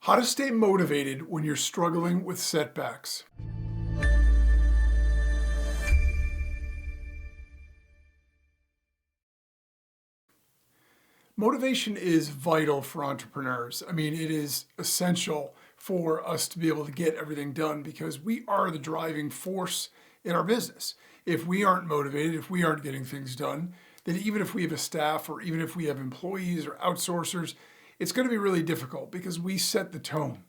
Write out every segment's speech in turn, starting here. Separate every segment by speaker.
Speaker 1: How to stay motivated when you're struggling with setbacks. Motivation is vital for entrepreneurs. I mean, it is essential for us to be able to get everything done because we are the driving force in our business. If we aren't motivated, if we aren't getting things done, then even if we have a staff or even if we have employees or outsourcers, it's going to be really difficult because we set the tone.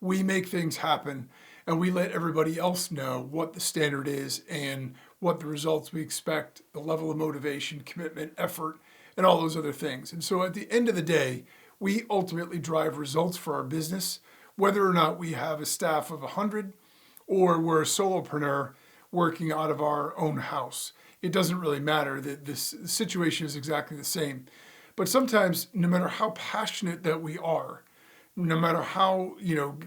Speaker 1: We make things happen and we let everybody else know what the standard is and what the results we expect, the level of motivation, commitment, effort, and all those other things. And so at the end of the day, we ultimately drive results for our business, whether or not we have a staff of 100 or we're a solopreneur working out of our own house. It doesn't really matter. This situation is exactly the same. But sometimes, no matter how passionate that we are, no matter how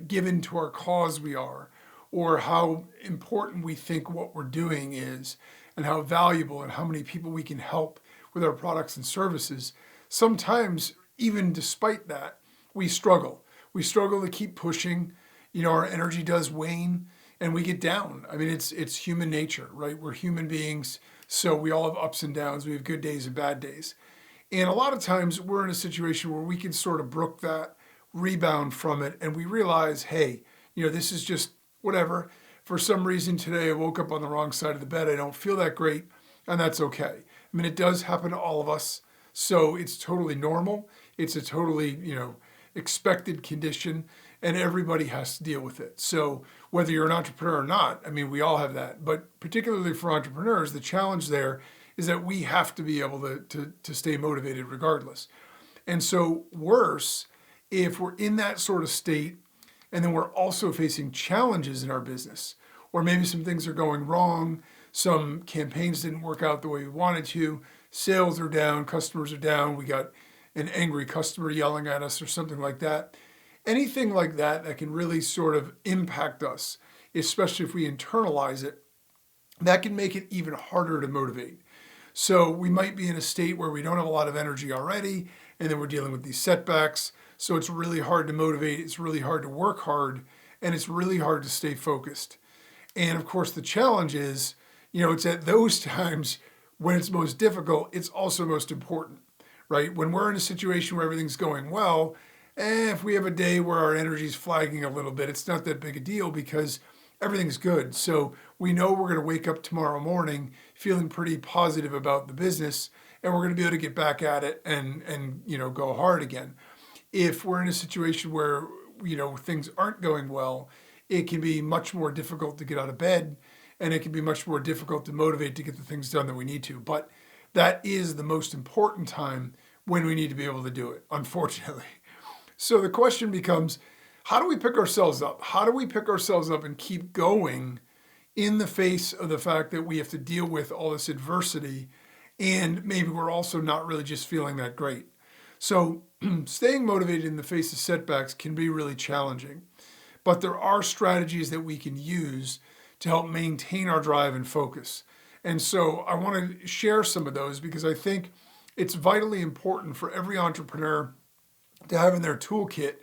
Speaker 1: given to our cause we are, or how important we think what we're doing is, and how valuable and how many people we can help with our products and services, sometimes even despite that, we struggle. We struggle to keep pushing. Our energy does wane and we get down. I mean, it's human nature, right? We're human beings, so we all have ups and downs. We have good days and bad days. And a lot of times we're in a situation where we can sort of brook that, rebound from it, and we realize, hey, this is just whatever. For some reason today I woke up on the wrong side of the bed. I don't feel that great, and that's okay. I mean, it does happen to all of us, so it's totally normal. It's a totally, expected condition, and everybody has to deal with it. So whether you're an entrepreneur or not, I mean, we all have that. But particularly for entrepreneurs, the challenge there is that we have to be able to stay motivated regardless. And so worse, if we're in that sort of state and then we're also facing challenges in our business, or maybe some things are going wrong, some campaigns didn't work out the way we wanted to, sales are down, customers are down, we got an angry customer yelling at us or something like that. Anything like that that can really sort of impact us, especially if we internalize it, that can make it even harder to motivate. So we might be in a state where we don't have a lot of energy already, and then we're dealing with these setbacks. So it's really hard to motivate, it's really hard to work hard, and it's really hard to stay focused. And of course, the challenge is, it's at those times when it's most difficult, it's also most important, right? When we're in a situation where everything's going well, if we have a day where our energy's flagging a little bit, it's not that big a deal because everything's good. So we know we're going to wake up tomorrow morning feeling pretty positive about the business, and we're going to be able to get back at it and go hard again. If we're in a situation where things aren't going well, it can be much more difficult to get out of bed, and it can be much more difficult to motivate to get the things done that we need to. But that is the most important time when we need to be able to do it, unfortunately. So the question becomes, how do we pick ourselves up? How do we pick ourselves up and keep going in the face of the fact that we have to deal with all this adversity, and maybe we're also not really just feeling that great? So staying motivated in the face of setbacks can be really challenging, but there are strategies that we can use to help maintain our drive and focus. And so I want to share some of those because I think it's vitally important for every entrepreneur to have in their toolkit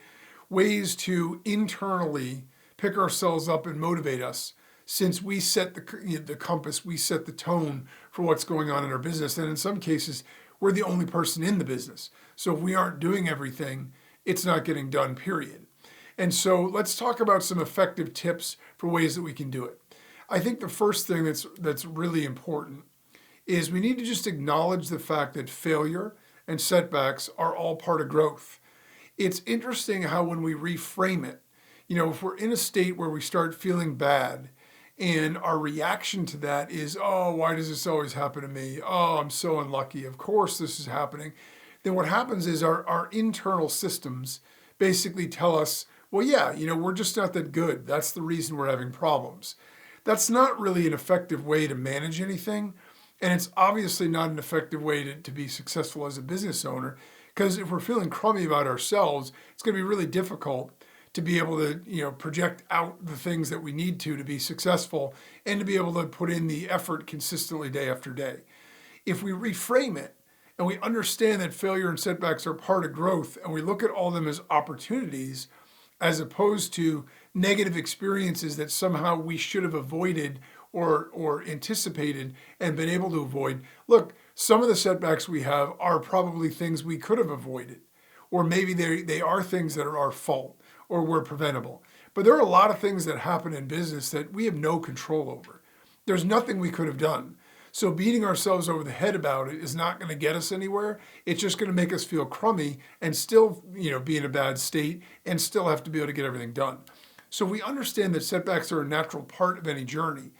Speaker 1: ways to internally pick ourselves up and motivate us, since we set the compass, we set the tone for what's going on in our business. And in some cases, we're the only person in the business. So if we aren't doing everything, it's not getting done, period. And so let's talk about some effective tips for ways that we can do it. I think the first thing that's really important is we need to just acknowledge the fact that failure and setbacks are all part of growth. It's interesting how when we reframe it, if we're in a state where we start feeling bad and our reaction to that is, oh, why does this always happen to me? Oh, I'm so unlucky. Of course this is happening. Then what happens is our internal systems basically tell us, well, yeah, we're just not that good. That's the reason we're having problems. That's not really an effective way to manage anything. And it's obviously not an effective way to be successful as a business owner, because if we're feeling crummy about ourselves, it's going to be really difficult to be able to, project out the things that we need to be successful and to be able to put in the effort consistently day after day. If we reframe it and we understand that failure and setbacks are part of growth and we look at all of them as opportunities, as opposed to negative experiences that somehow we should have avoided or anticipated and been able to avoid. Look, some of the setbacks we have are probably things we could have avoided, or maybe they are things that are our fault or were preventable. But there are a lot of things that happen in business that we have no control over. There's nothing we could have done. So beating ourselves over the head about it is not going to get us anywhere. It's just going to make us feel crummy and still, be in a bad state and still have to be able to get everything done. So we understand that setbacks are a natural part of any journey.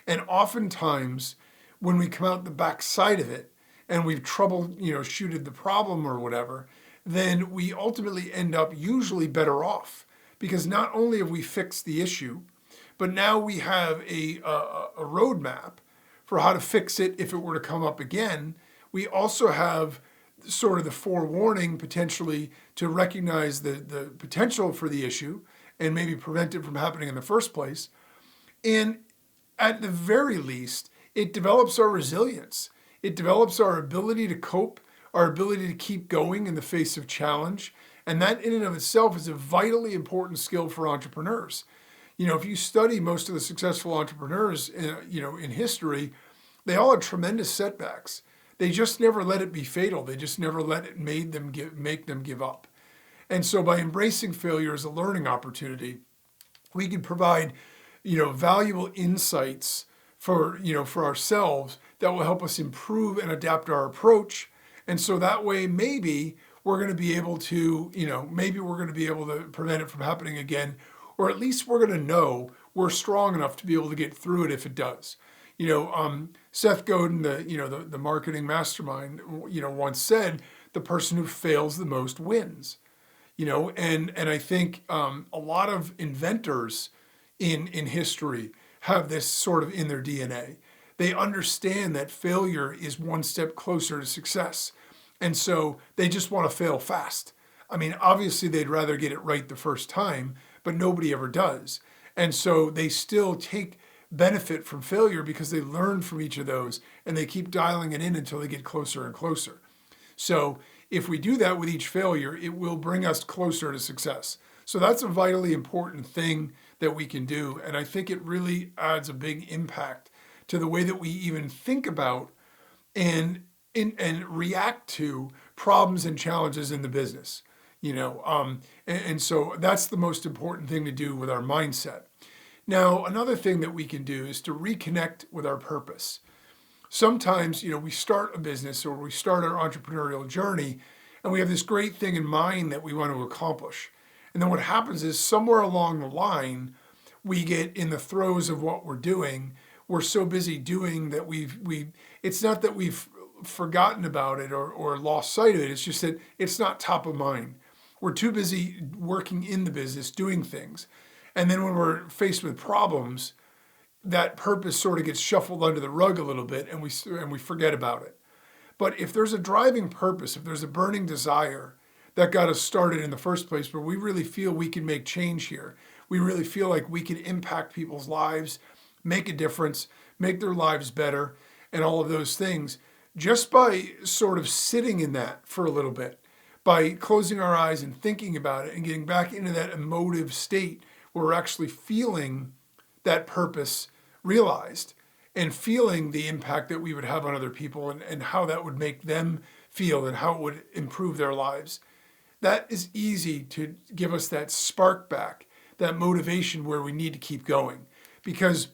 Speaker 1: And oftentimes when we come out the backside of it and we've troubleshooted the problem or whatever, then we ultimately end up usually better off, because not only have we fixed the issue, but now we have a roadmap for how to fix it if it were to come up again. We also have sort of the forewarning potentially to recognize the potential for the issue and maybe prevent it from happening in the first place. And at the very least, it develops our resilience. It develops our ability to cope, our ability to keep going in the face of challenge. And that in and of itself is a vitally important skill for entrepreneurs. If you study most of the successful entrepreneurs, in history, they all had tremendous setbacks. They just never let it be fatal. They just never let it make them give up. And so by embracing failure as a learning opportunity, we can provide, valuable insights for ourselves that will help us improve and adapt our approach. And so that way, maybe we're going to be able to, prevent it from happening again, or at least we're going to know we're strong enough to be able to get through it if it does. Seth Godin, the marketing mastermind, once said, the person who fails the most wins. And I think a lot of inventors in history have this sort of in their DNA. They understand that failure is one step closer to success. And so they just want to fail fast. I mean, obviously they'd rather get it right the first time, but nobody ever does. And so they still take benefit from failure because they learn from each of those and they keep dialing it in until they get closer and closer. So if we do that with each failure, it will bring us closer to success. So that's a vitally important thing that we can do. And I think it really adds a big impact to the way that we even think about and react to problems and challenges in the business. And so that's the most important thing to do with our mindset. Now, another thing that we can do is to reconnect with our purpose. Sometimes, we start a business or we start our entrepreneurial journey and we have this great thing in mind that we want to accomplish. And then what happens is somewhere along the line, we get in the throes of what we're doing. We're so busy doing that it's not that we've forgotten about it or lost sight of it. It's just that it's not top of mind. We're too busy working in the business, doing things. And then when we're faced with problems, that purpose sort of gets shuffled under the rug a little bit and we forget about it. But if there's a driving purpose, if there's a burning desire that got us started in the first place, where we really feel we can make change here, we really feel like we can impact people's lives, make a difference, make their lives better, and all of those things, just by sort of sitting in that for a little bit, by closing our eyes and thinking about it and getting back into that emotive state where we're actually feeling that purpose realized and feeling the impact that we would have on other people and how that would make them feel and how it would improve their lives. That is easy to give us that spark back, that motivation where we need to keep going. Because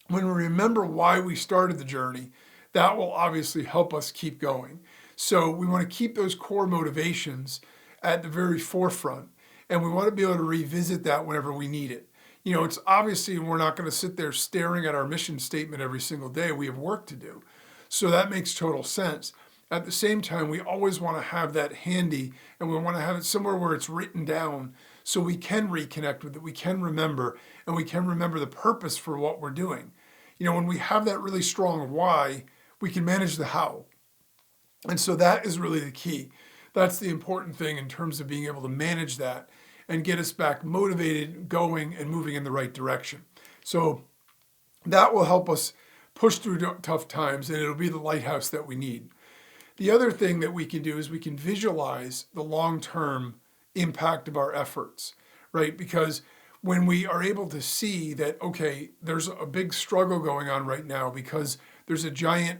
Speaker 1: when we remember why we started the journey, that will obviously help us keep going. So we want to keep those core motivations at the very forefront, and we want to be able to revisit that whenever we need it. It's obviously we're not going to sit there staring at our mission statement every single day. We have work to do. So that makes total sense. At the same time, we always want to have that handy, and we want to have it somewhere where it's written down so we can reconnect with it, we can remember, and we can remember the purpose for what we're doing. When we have that really strong why, we can manage the how. And so that is really the key. That's the important thing in terms of being able to manage that and get us back motivated, going, and moving in the right direction. So that will help us push through tough times, and it'll be the lighthouse that we need. The other thing that we can do is we can visualize the long-term impact of our efforts, right? Because when we are able to see that, okay, there's a big struggle going on right now because there's a giant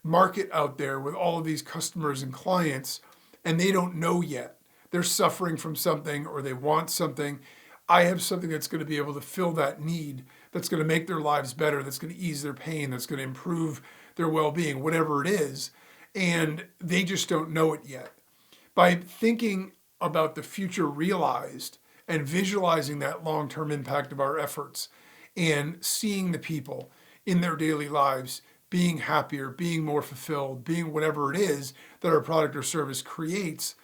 Speaker 1: market out there with all of these customers and clients, and they don't know yet. They're suffering from something or they want something. I have something that's going to be able to fill that need, that's going to make their lives better, that's going to ease their pain, that's going to improve their well-being, whatever it is. And they just don't know it yet. By thinking about the future realized and visualizing that long-term impact of our efforts and seeing the people in their daily lives being happier, being more fulfilled, being whatever it is that our product or service creates,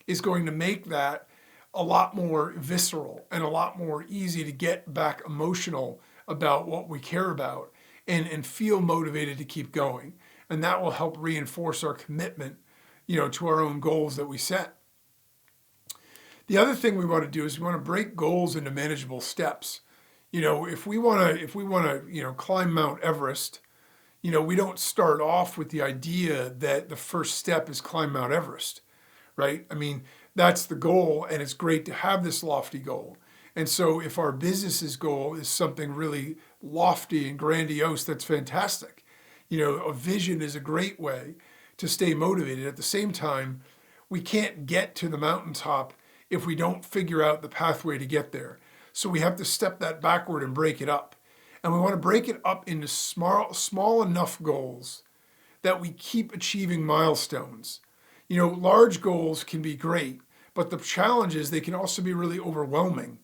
Speaker 1: is going to make that a lot more visceral and a lot more easy to get back emotional about what we care about and feel motivated to keep going. And that will help reinforce our commitment, to our own goals that we set. The other thing we want to do is we want to break goals into manageable steps. If we want to climb Mount Everest, we don't start off with the idea that the first step is climb Mount Everest, right? I mean, that's the goal, and it's great to have this lofty goal. And so if our business's goal is something really lofty and grandiose, that's fantastic. A vision is a great way to stay motivated. At the same time, we can't get to the mountaintop if we don't figure out the pathway to get there. So we have to step that backward and break it up. And we want to break it up into small enough goals that we keep achieving milestones. Large goals can be great, but the challenge is they can also be really overwhelming.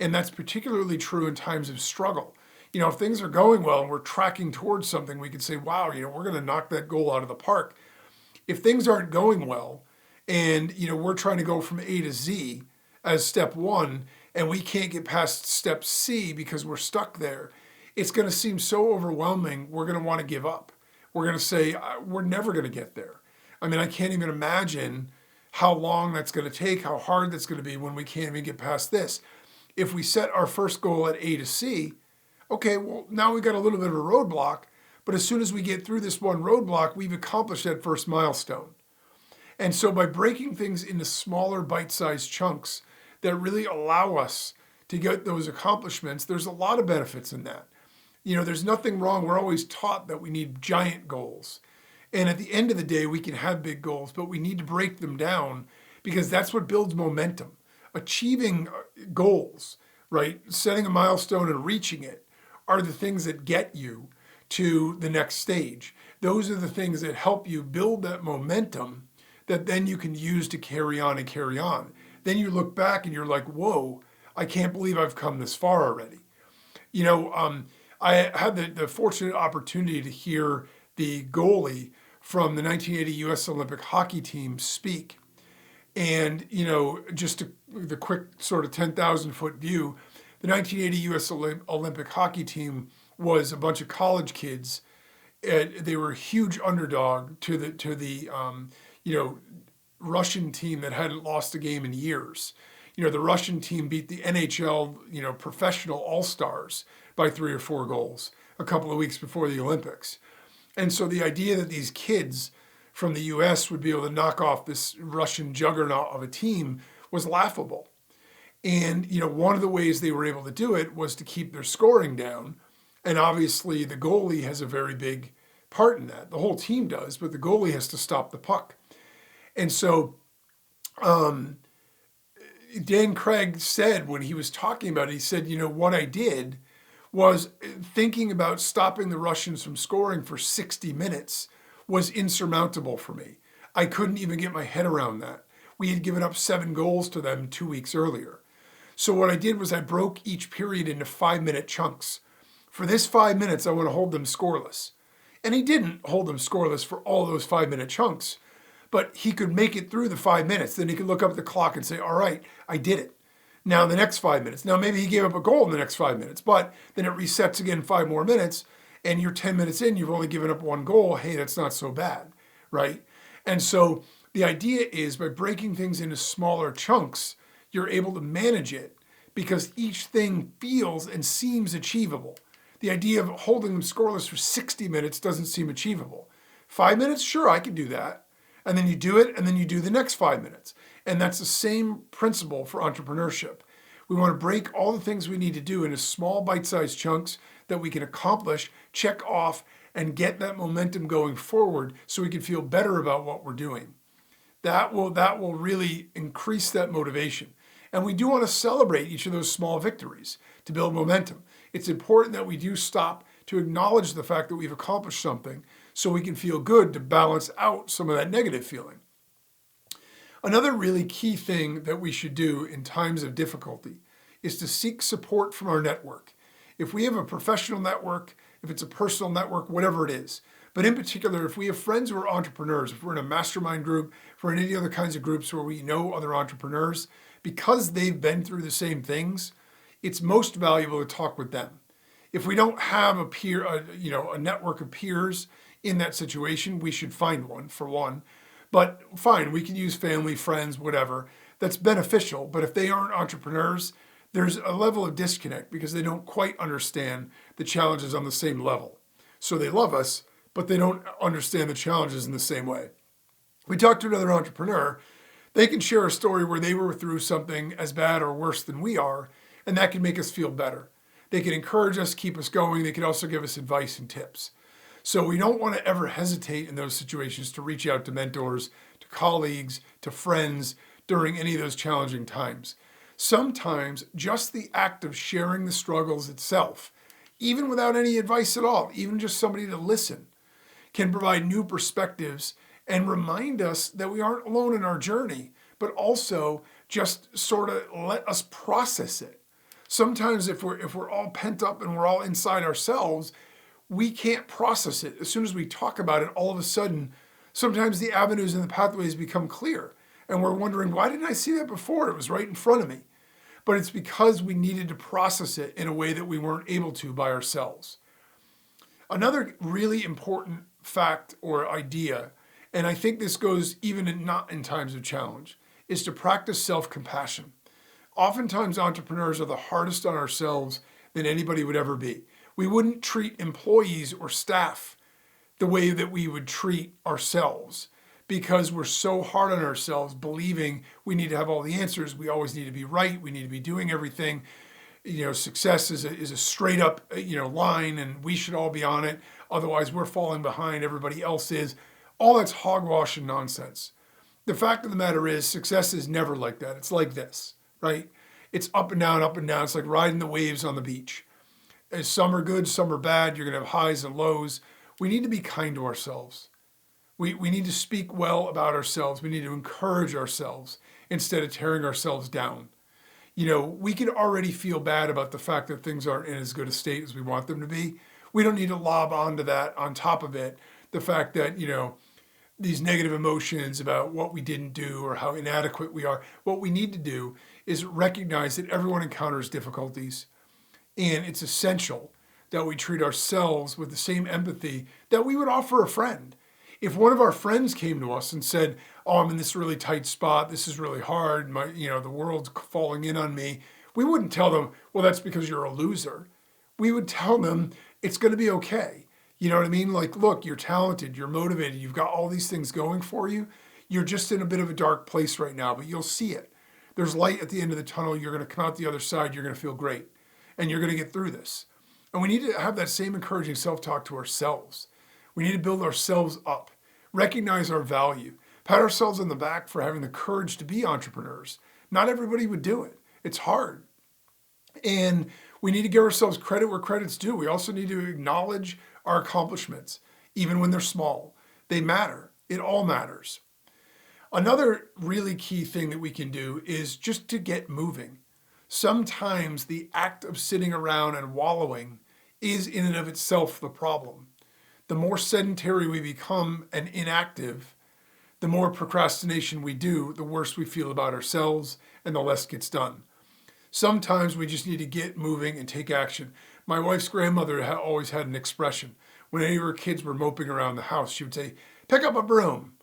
Speaker 1: And that's particularly true in times of struggle. If things are going well and we're tracking towards something, we can say, wow, we're going to knock that goal out of the park. If things aren't going well and, we're trying to go from A to Z as step one, and we can't get past step C because we're stuck there, it's going to seem so overwhelming, we're going to want to give up. We're going to say, we're never going to get there. I mean, I can't even imagine how long that's going to take, how hard that's going to be when we can't even get past this. If we set our first goal at A to C, okay, well, now we've got a little bit of a roadblock, but as soon as we get through this one roadblock, we've accomplished that first milestone. And so by breaking things into smaller bite-sized chunks that really allow us to get those accomplishments, there's a lot of benefits in that. There's nothing wrong. We're always taught that we need giant goals. And at the end of the day, we can have big goals, but we need to break them down because that's what builds momentum. Achieving goals, right? Setting a milestone and reaching it are the things that get you to the next stage. Those are the things that help you build that momentum that then you can use to carry on and carry on. Then you look back and you're like, whoa, I can't believe I've come this far already. I had the fortunate opportunity to hear the goalie from the 1980 U.S. Olympic hockey team speak. And, just the quick sort of 10,000 foot view, the 1980 U.S. Olympic hockey team was a bunch of college kids. They were a huge underdog to the Russian team that hadn't lost a game in years. The Russian team beat the NHL, professional all-stars by 3 or 4 goals a couple of weeks before the Olympics. And so the idea that these kids from the U.S. would be able to knock off this Russian juggernaut of a team was laughable. And, one of the ways they were able to do it was to keep their scoring down. And obviously the goalie has a very big part in that. The whole team does, but the goalie has to stop the puck. And so Dan Craig said when he was talking about it, he said, what I did was thinking about stopping the Russians from scoring for 60 minutes was insurmountable for me. I couldn't even get my head around that. We had given up 7 goals to them 2 weeks earlier. So what I did was I broke each period into 5-minute chunks. For this 5 minutes, I want to hold them scoreless. And he didn't hold them scoreless for all those 5-minute chunks, but he could make it through the 5 minutes. Then he could look up at the clock and say, all right, I did it. Now the next 5 minutes. Now maybe he gave up a goal in the next 5 minutes, but then it resets again 5 more minutes, and you're 10 minutes in, you've only given up 1 goal. Hey, that's not so bad, right? And so the idea is by breaking things into smaller chunks, you're able to manage it because each thing feels and seems achievable. The idea of holding them scoreless for 60 minutes doesn't seem achievable. 5 minutes, sure, I could do that. And then you do it, and then you do the next 5 minutes. And that's the same principle for entrepreneurship. We want to break all the things we need to do into small bite-sized chunks that we can accomplish, check off, and get that momentum going forward so we can feel better about what we're doing. That will really increase that motivation. And we do want to celebrate each of those small victories to build momentum. It's important that we do stop to acknowledge the fact that we've accomplished something so we can feel good to balance out some of that negative feeling. Another really key thing that we should do in times of difficulty is to seek support from our network. If we have a professional network, if it's a personal network, whatever it is, but in particular, if we have friends who are entrepreneurs, if we're in a mastermind group, if we're in any other kinds of groups where we know other entrepreneurs, because they've been through the same things, it's most valuable to talk with them. If we don't have a network of peers in that situation, we should find one, for one. But fine, we can use family, friends, whatever. That's beneficial. But if they aren't entrepreneurs, there's a level of disconnect because they don't quite understand the challenges on the same level. So they love us, but they don't understand the challenges in the same way. We talk to another entrepreneur, they can share a story where they were through something as bad or worse than we are, and that can make us feel better. They can encourage us, keep us going. They can also give us advice and tips. So we don't want to ever hesitate in those situations to reach out to mentors, to colleagues, to friends during any of those challenging times. Sometimes just the act of sharing the struggles itself, even without any advice at all, even just somebody to listen, can provide new perspectives and remind us that we aren't alone in our journey, but also just sort of let us process it. Sometimes if we're all pent up and we're all inside ourselves, we can't process it. As soon as we talk about it, all of a sudden, sometimes the avenues and the pathways become clear. And we're wondering, why didn't I see that before? It was right in front of me. But it's because we needed to process it in a way that we weren't able to by ourselves. Another really important fact or idea, and I think this goes even not in times of challenge, is to practice self-compassion. Oftentimes entrepreneurs are the hardest on ourselves than anybody would ever be. We wouldn't treat employees or staff the way that we would treat ourselves because we're so hard on ourselves, believing we need to have all the answers. We always need to be right. We need to be doing everything. Success is a straight up, line, and we should all be on it. Otherwise, we're falling behind. Everybody else is. All that's hogwash and nonsense. The fact of the matter is, success is never like that. It's like this, right? It's up and down, up and down. It's like riding the waves on the beach. Some are good, some are bad. You're going to have highs and lows. We need to be kind to ourselves. We need to speak well about ourselves. We need to encourage ourselves instead of tearing ourselves down. We can already feel bad about the fact that things aren't in as good a state as we want them to be. We don't need to lob onto that on top of it, the fact that, these negative emotions about what we didn't do or how inadequate we are. What we need to do is recognize that everyone encounters difficulties, and it's essential that we treat ourselves with the same empathy that we would offer a friend. If one of our friends came to us and said, "Oh, I'm in this really tight spot. This is really hard. The world's falling in on me," we wouldn't tell them, "Well, that's because you're a loser." We would tell them it's going to be okay. You know what I mean? Like, look, you're talented, you're motivated, you've got all these things going for you. You're just in a bit of a dark place right now, but you'll see it. There's light at the end of the tunnel. You're going to come out the other side. You're going to feel great, and you're going to get through this. And we need to have that same encouraging self-talk to ourselves. We need to build ourselves up, recognize our value, pat ourselves on the back for having the courage to be entrepreneurs. Not everybody would do it. It's hard. And we need to give ourselves credit where credit's due. We also need to acknowledge our accomplishments, even when they're small. They matter. It all matters. Another really key thing that we can do is just to get moving. Sometimes the act of sitting around and wallowing is in and of itself the problem. The more sedentary we become and inactive, the more procrastination we do, the worse we feel about ourselves and the less gets done. Sometimes we just need to get moving and take action. My wife's grandmother always had an expression. When any of her kids were moping around the house, she would say, "Pick up a broom."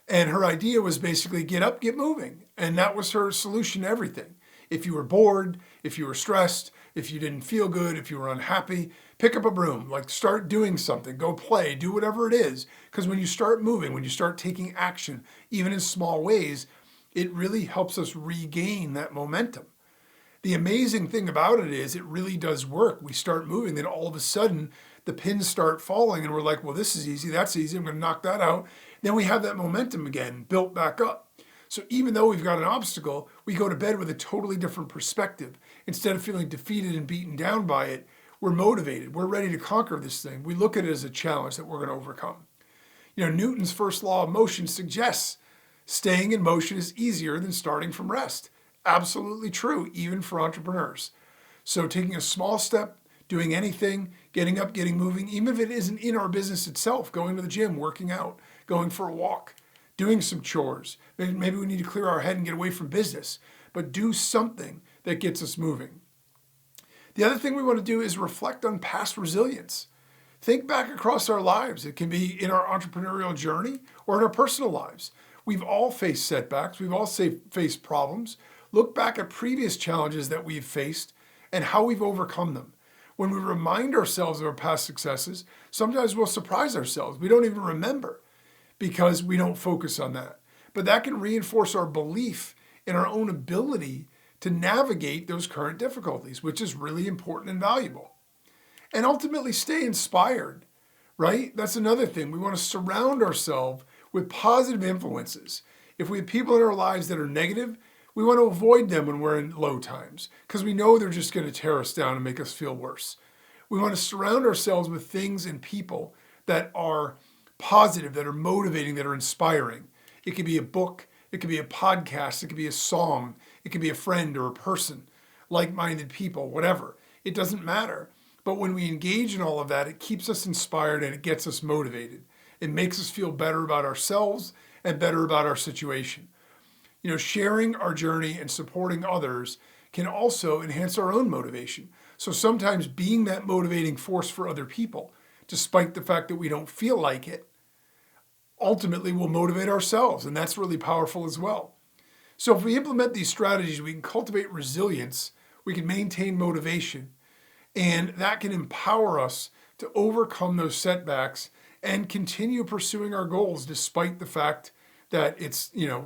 Speaker 1: And her idea was basically get up, get moving. And that was her solution to everything. If you were bored, if you were stressed, if you didn't feel good, if you were unhappy, pick up a broom, like start doing something, go play, do whatever it is. Because when you start moving, when you start taking action, even in small ways, it really helps us regain that momentum. The amazing thing about it is it really does work. We start moving, then all of a sudden the pins start falling and we're like, well, this is easy, that's easy, I'm going to knock that out. Then we have that momentum again, built back up. So even though we've got an obstacle, we go to bed with a totally different perspective. Instead of feeling defeated and beaten down by it, we're motivated. We're ready to conquer this thing. We look at it as a challenge that we're going to overcome. Newton's first law of motion suggests staying in motion is easier than starting from rest. Absolutely true, even for entrepreneurs. So taking a small step, doing anything, getting up, getting moving, even if it isn't in our business itself, going to the gym, working out, going for a walk, doing some chores. Maybe we need to clear our head and get away from business, but do something that gets us moving. The other thing we want to do is reflect on past resilience. Think back across our lives. It can be in our entrepreneurial journey or in our personal lives. We've all faced setbacks. We've all faced problems. Look back at previous challenges that we've faced and how we've overcome them. When we remind ourselves of our past successes, sometimes we'll surprise ourselves. We don't even remember because we don't focus on that. But that can reinforce our belief in our own ability to navigate those current difficulties, which is really important and valuable. And ultimately stay inspired, right? That's another thing. We want to surround ourselves with positive influences. If we have people in our lives that are negative, we want to avoid them when we're in low times because we know they're just going to tear us down and make us feel worse. We want to surround ourselves with things and people that are positive, that are motivating, that are inspiring. It could be a book, it could be a podcast, it could be a song, it could be a friend or a person, like-minded people, whatever. It doesn't matter. But when we engage in all of that, it keeps us inspired and it gets us motivated. It makes us feel better about ourselves and better about our situation. Sharing our journey and supporting others can also enhance our own motivation. So sometimes being that motivating force for other people, despite the fact that we don't feel like it, ultimately will motivate ourselves. And that's really powerful as well. So if we implement these strategies, we can cultivate resilience, we can maintain motivation, and that can empower us to overcome those setbacks and continue pursuing our goals despite the fact that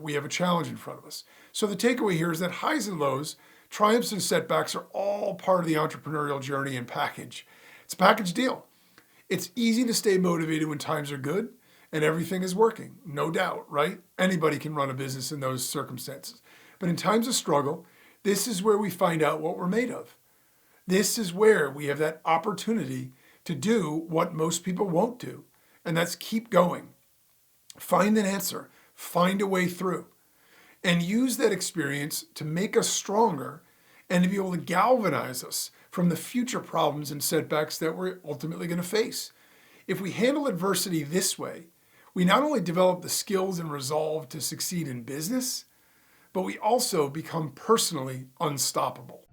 Speaker 1: we have a challenge in front of us. So the takeaway here is that highs and lows, triumphs and setbacks are all part of the entrepreneurial journey and package. It's a package deal. It's easy to stay motivated when times are good and everything is working, no doubt, right? Anybody can run a business in those circumstances. But in times of struggle, this is where we find out what we're made of. This is where we have that opportunity to do what most people won't do, and that's keep going. Find an answer. Find a way through and use that experience to make us stronger and to be able to galvanize us from the future problems and setbacks that we're ultimately going to face. If we handle adversity this way, we not only develop the skills and resolve to succeed in business, but we also become personally unstoppable.